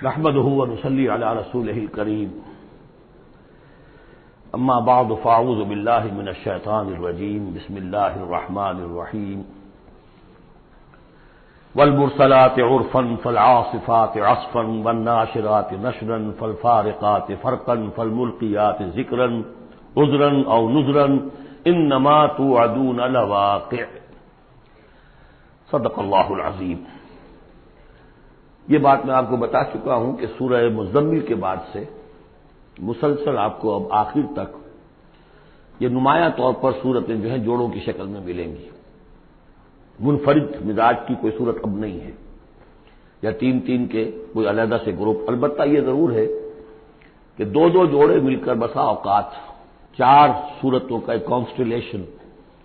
نحمده ونصلي على رسوله الكريم اما بعد فاعوذ بالله من الشيطان الرجيم بسم الله الرحمن الرحيم والمرسلات عرفا فالعاصفات عصفا والناشرات نشرا فالفارقات فرقا فالملقيات ذكرا عذرا او نذرا انما توعدون لواقع صدق اللہ العظیم۔ یہ بات میں آپ کو بتا چکا ہوں کہ سورہ مزمل کے بعد سے مسلسل آپ کو اب آخر تک یہ نمایاں طور پر صورتیں جو ہیں جوڑوں کی شکل میں ملیں گی۔ منفرد مزاج کی کوئی صورت اب نہیں ہے، یا تین تین کے کوئی علیحدہ سے گروپ۔ البتہ یہ ضرور ہے کہ دو دو جوڑے مل کر بسا اوقات چار صورتوں کا ایک کانسٹیلیشن،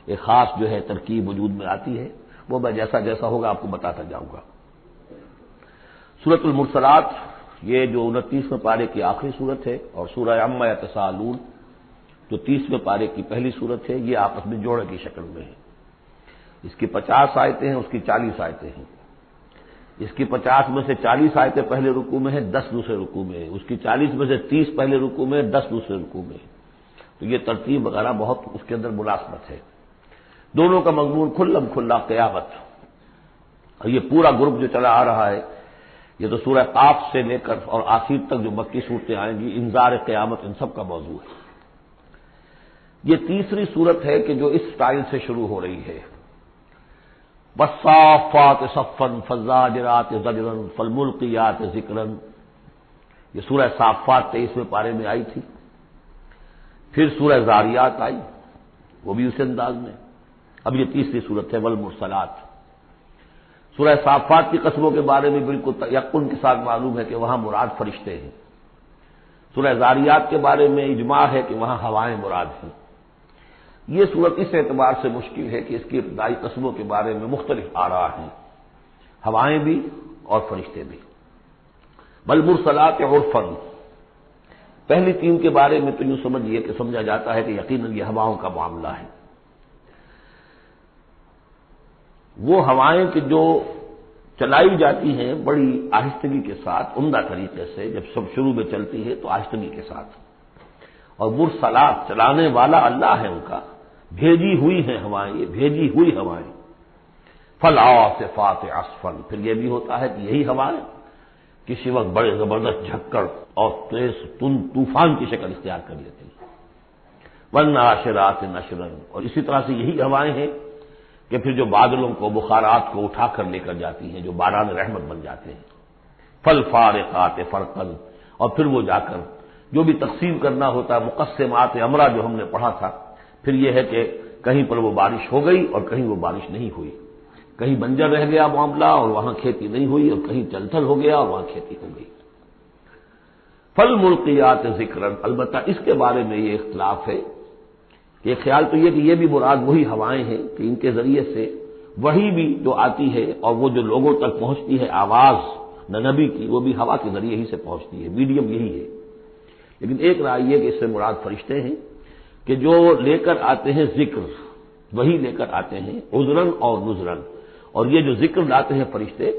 ایک خاص جو ہے ترکیب وجود میں آتی ہے۔ وہ میں جیسا جیسا ہوگا آپ کو بتاتا جاؤں گا۔ سورۃ المرسلات یہ جو 29ویں پارے کی آخری صورت ہے، اور سورہ عما یتساءلون جو 30ویں پارے کی پہلی صورت ہے، یہ آپس میں جوڑے کی شکل میں ہے۔ اس کی 50 آیتیں ہیں، اس کی 40 آیتیں ہیں۔ اس کی 50 میں سے 40 آیتیں پہلے رکوع میں ہیں، 10 دوسرے رکوع میں ہیں۔ اس کی 40 میں سے 30 پہلے رکوع میں، 10 دوسرے رکوع میں ہیں۔ تو یہ ترتیب وغیرہ بہت اس کے اندر مناسبت ہے۔ دونوں کا مضمون کھلم کھلا قیامت، اور یہ پورا گروپ جو چلا آ رہا ہے، یہ تو سورہ قاف سے لے کر اور آخر تک جو مکی صورتیں آئیں گی، انذار قیامت ان سب کا موضوع ہے۔ یہ تیسری صورت ہے کہ جو اس سٹائل سے شروع ہو رہی ہے، والصافات صفا فالزاجرات زجرا فالملقیات ذکرا۔ یہ سورہ صافات 23ویں پارے میں آئی تھی، پھر سورہ زاریات آئی، وہ بھی اسی انداز میں۔ اب یہ تیسری صورت ہے والمرسلات۔ سورہ صافات کی قسموں کے بارے میں بالکل یقین کے ساتھ معلوم ہے کہ وہاں مراد فرشتے ہیں۔ سورہ زاریات کے بارے میں اجماع ہے کہ وہاں ہوائیں مراد ہیں۔ یہ صورت اس اعتبار سے مشکل ہے کہ اس کی ابتدائی قسموں کے بارے میں مختلف آراء ہیں، ہوائیں بھی اور فرشتے بھی۔ والمرسلات عرفا، پہلی تین کے بارے میں تو یوں سمجھیے کہ سمجھا جاتا ہے کہ یقیناً یہ ہواؤں کا معاملہ ہے۔ وہ ہوائیں کہ جو چلائی جاتی ہیں بڑی آہستگی کے ساتھ، عمدہ طریقے سے، جب سب شروع میں چلتی ہے تو آہستگی کے ساتھ، اور مرسلات چلانے والا اللہ ہے ان کا، بھیجی ہوئی ہیں ہوائیں، یہ بھیجی ہوئی ہوائیں۔ فالعاصفات عصفا، پھر یہ بھی ہوتا ہے کہ یہی ہوائیں کسی وقت بڑے زبردست جھکڑ اور تیز طوفان کی شکل اختیار کر لیتی ہیں۔ والناشرات نشرا، اور اسی طرح سے یہی ہوائیں ہیں کہ پھر جو بادلوں کو، بخارات کو اٹھا کر لے کر جاتی ہیں، جو باران رحمت بن جاتے ہیں۔ فالفارقات فرقا، اور پھر وہ جا کر جو بھی تقسیم کرنا ہوتا ہے، مقسمات امرا جو ہم نے پڑھا تھا، پھر یہ ہے کہ کہیں پر وہ بارش ہو گئی اور کہیں وہ بارش نہیں ہوئی، کہیں بنجر رہ گیا معاملہ اور وہاں کھیتی نہیں ہوئی، اور کہیں چل تھل ہو گیا اور وہاں کھیتی ہو گئی۔ فالملقیات ذکرا، البتہ اس کے بارے میں یہ اختلاف ہے کہ خیال تو یہ کہ یہ بھی مراد وہی ہوائیں ہیں کہ ان کے ذریعے سے وحی بھی جو آتی ہے اور وہ جو لوگوں تک پہنچتی ہے آواز نبی کی، وہ بھی ہوا کے ذریعے ہی سے پہنچتی ہے، میڈیم یہی ہے۔ لیکن ایک رائے یہ کہ اس سے مراد فرشتے ہیں کہ جو لے کر آتے ہیں ذکر، وہی لے کر آتے ہیں عذرن اور نذرن۔ اور یہ جو ذکر لاتے ہیں فرشتے،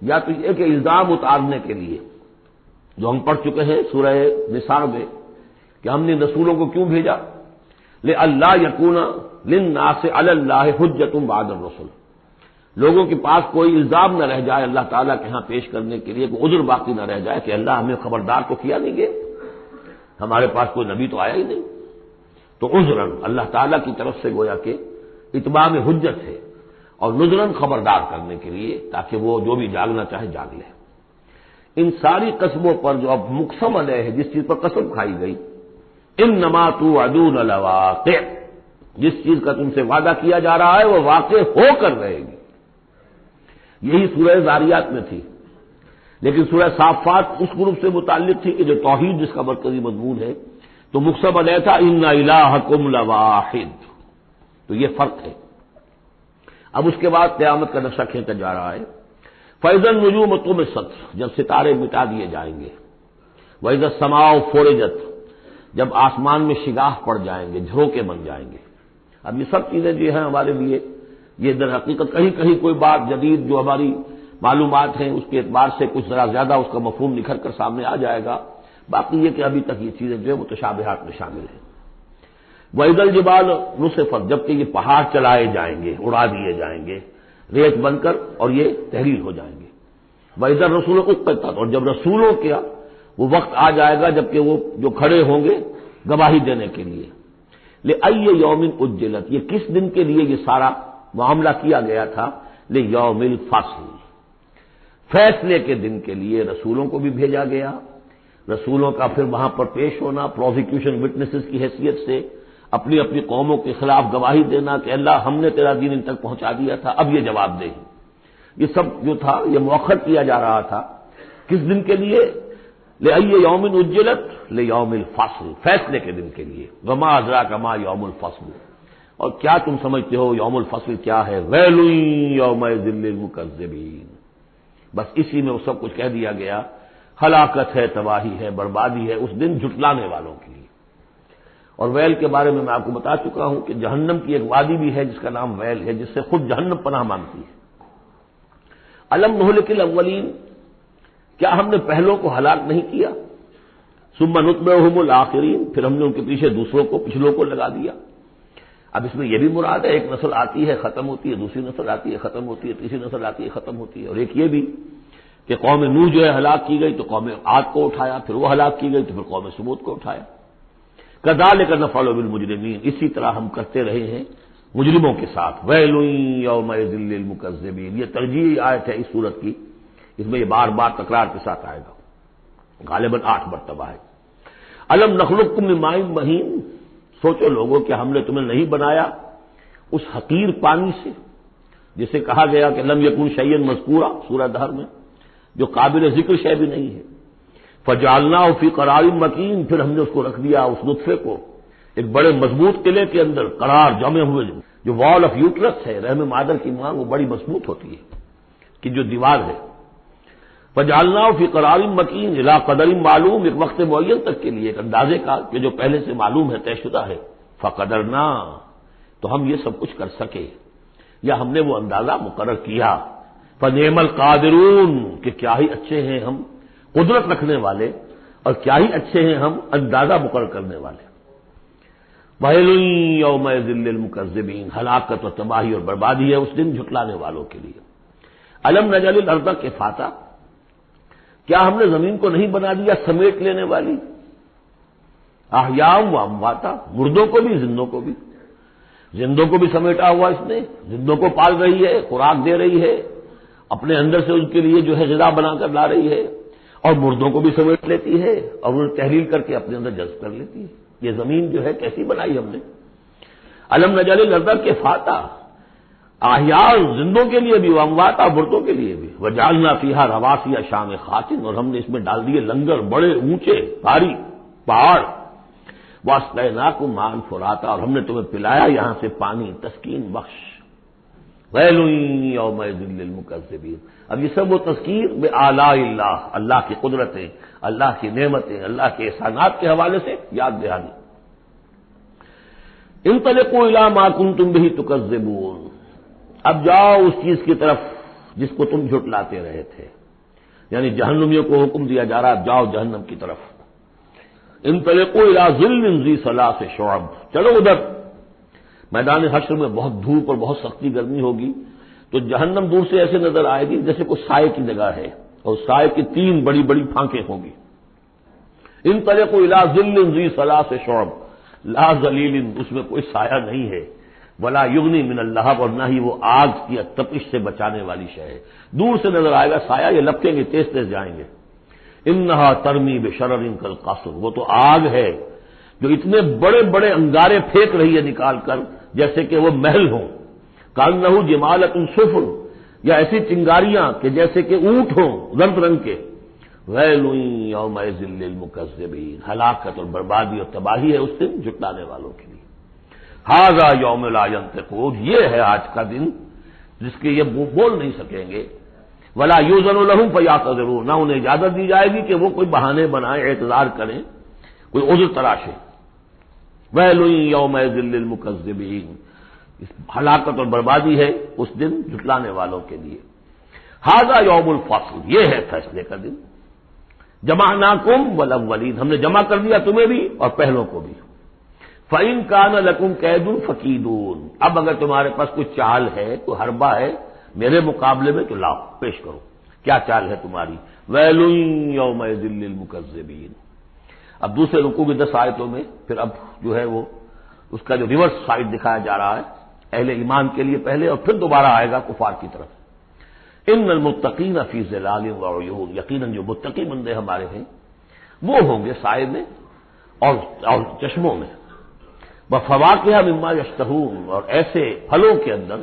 یا تو یہ کہ الزام اتارنے کے لیے، جو ہم پڑھ چکے ہیں سورہ نساء میں کہ ہم نے رسولوں کو کیوں بھیجا، لئلا یکون للناس علی اللہ حجۃ بعد الرسل، لوگوں کے پاس کوئی الزام نہ رہ جائے اللہ تعالیٰ کے ہاں پیش کرنے کے لیے، کوئی عذر باقی نہ رہ جائے کہ اللہ ہمیں خبردار تو کیا نہیں گئے، ہمارے پاس کوئی نبی تو آیا ہی نہیں۔ تو عذرن اللہ تعالیٰ کی طرف سے گویا کہ اتمام حجت ہے، اور نذرن خبردار کرنے کے لیے تاکہ وہ جو بھی جاگنا چاہے جاگ لے۔ ان ساری قسموں پر جو اب مقسم علیہ ہے، جس چیز پر قسم کھائی گئی، انما توعدون لواقع، جس چیز کا تم سے وعدہ کیا جا رہا ہے وہ واقع ہو کر رہے گی۔ یہی سورہ زاریات میں تھی، لیکن سورہ صافات اس گروپ سے متعلق تھی کہ جو توحید جس کا مرکزی مضمون ہے، تو مقسم علیہ تھا ان الہکم لواحد۔ تو یہ فرق ہے۔ اب اس کے بعد قیامت کا نقشہ کھینچا جا رہا ہے۔ فَإِذَا النُّجُومُ طُمِسَتْ، جب ستارے مٹا دیے جائیں گے۔ وَإِذَا السَّمَاءُ فُرِجَتْ، جب آسمان میں شگاف پڑ جائیں گے، جھروکے بن جائیں گے۔ اب یہ سب چیزیں جو ہیں ہمارے لیے، یہ در حقیقت کہیں کہیں کوئی بات جدید جو ہماری معلومات ہیں اس کے اعتبار سے کچھ ذرا زیادہ اس کا مفہوم نکھر کر سامنے آ جائے گا، باقی یہ کہ ابھی تک یہ چیزیں جو ہے متشابہات میں شامل ہیں۔ وَإِذَا الْجِبَالُ نُصِفَتْ، جبکہ یہ پہاڑ چلائے جائیں گے، اڑا دیے جائیں گے ریت بن کر اور یہ تحلیل ہو جائیں گے۔ وَإِذَا الرُّسُلُ أُقِّتَتْ، اور جب رسولوں کا وہ وقت آ جائے گا جبکہ وہ جو کھڑے ہوں گے گواہی دینے کے لیے، لِأَيِّ يَوْمٍ أُجِّلَتْ، یہ کس دن کے لیے یہ سارا معاملہ کیا گیا تھا؟ لِيَوْمِ الْفَصْلِ، فیصلے کے دن کے لیے رسولوں کو بھی بھیجا گیا، رسولوں کا پھر وہاں پر پیش ہونا، پروزیکیوشن وٹنسز کی حیثیت سے اپنی اپنی قوموں کے خلاف گواہی دینا کہ اللہ ہم نے تیرا دین ان تک پہنچا دیا تھا، اب یہ جواب دے۔ یہ سب جو تھا یہ مؤخر کیا جا رہا تھا، کس دن کے لیے؟ لِأَيِّ يَوْمٍ أُجِّلَتْ لِيَوْمِ الْفَصْلِ، فیصلے کے دن کے لیے۔ وَمَا أَدْرَاكَ مَا يَوْمُ الْفَصْلِ، اور کیا تم سمجھتے ہو یوم الفصل کیا ہے؟ وَيْلٌ يَوْمَئِذٍ لِّلْمُكَذِّبِينَ، بس اسی میں وہ سب کچھ کہہ دیا گیا، ہلاکت ہے، تباہی ہے، بربادی ہے اس دن جھٹلانے والوں کے لیے۔ اور ویل کے بارے میں آپ کو بتا چکا ہوں کہ جہنم کی ایک وادی بھی ہے جس کا نام ویل ہے، جس سے خود جہنم پناہ مانگتی ہے۔ الم نہلک الاولین، کیا ہم نے پہلوں کو ہلاک نہیں کیا؟ ثم نتبعہم الآخرین، پھر ہم نے ان کے پیچھے دوسروں کو، پچھلوں کو لگا دیا۔ اب اس میں یہ بھی مراد ہے ایک نسل آتی ہے ختم ہوتی ہے، دوسری نسل آتی ہے ختم ہوتی ہے، تیسری نسل آتی ہے ختم ہوتی ہے، اور ایک یہ بھی کہ قوم نوح جو ہے ہلاک کی گئی تو قوم عاد کو اٹھایا، پھر وہ ہلاک کی گئی تو پھر قوم سمود کو اٹھایا۔ کذالک نفعل بالمجرمین، اسی طرح ہم کرتے رہے ہیں مجرموں کے ساتھ۔ ویل یومئذ للمکذبین، یہ ترجیحی آیت ہے اس سورت کی، اس میں یہ بار بار تکرار کے ساتھ آئے گا، غالباً 8 مرتبہ ہے۔ الم نخلقکم من ماء مہین، سوچو لوگوں کہ ہم نے تمہیں نہیں بنایا اس حقیر پانی سے جسے کہا گیا کہ لم یکن شیئا مذکورا سورہ دہر میں، جو قابل ذکر شے بھی نہیں ہے۔ فجعلناہ فی قرار مکین، پھر ہم نے اس کو رکھ دیا اس نطفے کو ایک بڑے مضبوط قلعے کے اندر، قرار جمے ہوئے، جو وال آف یوٹرس ہے، رحم مادر کی ماں، وہ بڑی مضبوط ہوتی ہے کہ جو دیوار ہے۔ فجعلناہ فی قرار مکین الی قدر معلوم، ایک وقت معین تک کے لیے، ایک اندازے کا کہ جو پہلے سے معلوم ہے، طے شدہ ہے۔ فقدرنا، تو ہم یہ سب کچھ کر سکے یا ہم نے وہ اندازہ مقرر کیا۔ فنعم القادرون، کہ کیا ہی اچھے ہیں ہم قدرت رکھنے والے، اور کیا ہی اچھے ہیں ہم اندازہ مقرر کرنے والے۔ ویل یومئذ للمکذبین، ہلاکت و تباہی اور بربادی ہے اس دن جھٹلانے والوں کے لیے۔ الم نجعل الارض کفاتا، کیا ہم نے زمین کو نہیں بنا دیا سمیٹ لینے والی؟ احیاء و امواتا، مردوں کو بھی زندوں کو بھی، زندوں کو بھی سمیٹا ہوا اس نے، زندوں کو پال رہی ہے، خوراک دے رہی ہے، اپنے اندر سے ان کے لیے جو ہے غذا بنا کر لا رہی ہے، اور مردوں کو بھی سمیٹ لیتی ہے اور انہیں تحلیل کر کے اپنے اندر جذب کر لیتی ہے۔ یہ زمین جو ہے کیسی بنائی ہم نے؟ الم نجعل الارض کفاتا، احیاء زندوں کے لیے بھی، امواتا مردوں کے لیے بھی، وجعلنا فیہا رواسیا شامخات، اور ہم نے اس میں ڈال دیے لنگر بڑے اونچے بھاری پہاڑ۔ واسقیناکم ماء فراتا، اور ہم نے تمہیں پلایا یہاں سے پانی تسکین بخش۔ ویل یومئذ للمکذبین، اب یہ سب وہ تذکیر بآلاء اللہ، اللہ کی قدرتیں، اللہ کی نعمتیں، اللہ کے احسانات کے حوالے سے یاد دہانی۔ انطلقوا الی ما کنتم بہ تکذبون، اب جاؤ اس چیز کی طرف جس کو تم جھٹلاتے رہے تھے، یعنی جہنمیوں کو حکم دیا جا رہا ہے اب جاؤ جہنم کی طرف۔ انطلقوا الی ظل ذی ثلاث شعب، چلو ادھر میدان حشر میں بہت دھوپ اور بہت سختی گرمی ہوگی، تو جہنم دور سے ایسے نظر آئے گی جیسے کوئی سائے کی جگہ ہے، اور سائے کی 3 بڑی بڑی پھانکیں ہوں گی۔ انطلقوا الی ظل ذی ثلاث شعب، لا ظلیل، اس میں کوئی سایہ نہیں ہے، ولا یغنی من اللہب، اور نہ ہی وہ آگ کی تپش سے بچانے والی شے ہے۔ دور سے نظر آئے گا سایہ، یہ لپکیں گے، تیز تیز جائیں گے۔ انہا ترمی بشرر کالقصر، وہ تو آگ ہے جو اتنے بڑے بڑے انگارے پھینک رہی ہے نکال کر جیسے کہ وہ محل ہوں۔ کانہ جمالۃ صفر، یا ایسی چنگاریاں کہ جیسے کہ اونٹ ہوں رنگ رنگ کے۔ ویل یومئذ للمکذبین، ہلاکت اور بربادی اور تباہی ہے اس دن جھٹلانے والوں کے لیے۔ ھذا یوم لا ینطقون، یہ ہے آج کا دن جس کے یہ بول نہیں سکیں گے۔ ولا یؤذن لهم فیعتذرون، نہ انہیں اجازت دی جائے گی کہ وہ کوئی بہانے بنائیں، اعتذار کریں، کوئی عذر تراشیں۔ ویل یومئذ للمکذبین، ہلاکت اور بربادی ہے اس دن جھٹلانے والوں کے لیے۔ ھذا یوم الفصل، یہ ہے فیصلے کا دن، جمعناکم والاولین، ہم نے جمع کر دیا تمہیں بھی اور پہلوں کو بھی، فَإِن كَانَ لَكُمْ كَيْدٌ فَكِيدُونِ، اب اگر تمہارے پاس کوئی چال ہے، کوئی حربہ ہے میرے مقابلے میں تو لاؤ، پیش کرو، کیا چال ہے تمہاری؟ وَيْلٌ يَوْمَئِذٍ لِّلْمُكَذِّبِينَ۔ اب دوسرے رکوع کی 10 آیتوں میں پھر اب جو ہے وہ اس کا جو ریورس سائڈ دکھایا جا رہا ہے اہل ایمان کے لیے پہلے، اور پھر دوبارہ آئے گا کفار کی طرف۔ ان المتقین فی ظلال وعیون، یقیناً جو متقی بندے ہمارے ہیں وہ ہوں گے سائے میں اور چشموں میں، وفواکہ مما یشتہون، اور ایسے پھلوں کے اندر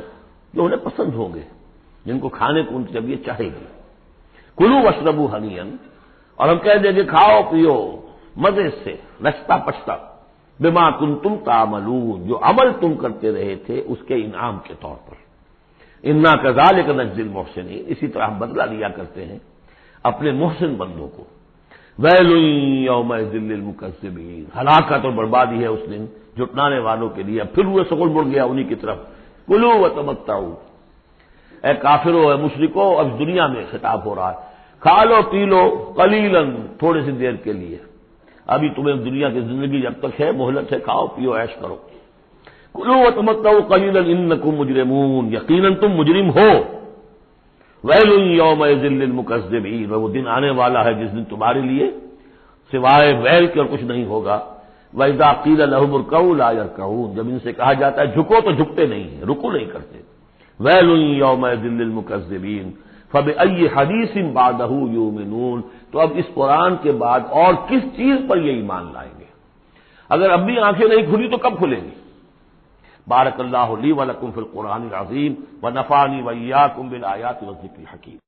جو انہیں پسند ہوں گے، جن کو کھانے کو ان کی طبیعت چاہے گی۔ کلوا واشربوا ہنیئا، اور ہم کہہ دیں کہ کھاؤ پیو مزے سے، نچتا پچتا، بما کنتم تعملون، جو عمل تم کرتے رہے تھے اس کے انعام کے طور پر۔ انا کذالک نجزی المحسنین، اسی طرح ہم بدلہ لیا کرتے ہیں اپنے محسن بندوں کو۔ ویل یومئذ للمکذبین، ہلاکت اور بربادی ہے اس دن جھٹلانے والوں کے لیے۔ اب پھر وہ سکول مڑ گیا انہی کی طرف، کلوا وتمتعوا، اے کافرو اے مشرکو، اب دنیا میں خطاب ہو رہا ہے، کھا لو پی لو قلیلاً، تھوڑی سی دیر کے لیے، ابھی تمہیں دنیا کی زندگی جب تک ہے مہلت ہے، کھاؤ پیو عیش کرو۔ کلوا وتمتعوا قلیلا انکم مجرمون، یقیناً تم مجرم ہو۔ ویل یومئذ للمکذبین، وہ دن آنے والا ہے جس دن تمہارے لیے سوائے ویل کے اور کچھ نہیں ہوگا۔ وَإِذَا قِيلَ لَهُمُ ارْكَعُوا لَا يَرْكَعُونَ، جب ان سے کہا جاتا ہے جھکو تو جھکتے نہیں ہیں، رکوع نہیں کرتے۔ ویل یومئذ للمکذبین فَبِأَيِّ حَدِيثٍ بَعْدَهُ يُؤْمِنُونَ، تو اب اس قرآن کے بعد اور کس چیز پر یہ ایمان لائیں گے؟ اگر اب بھی آنکھیں نہیں کھلی تو کب کھلیں گی؟ بارک اللہ لی ولکم فی القرآن العظیم ونفعنی وإیاکم بالآیات والذکر الحکیم۔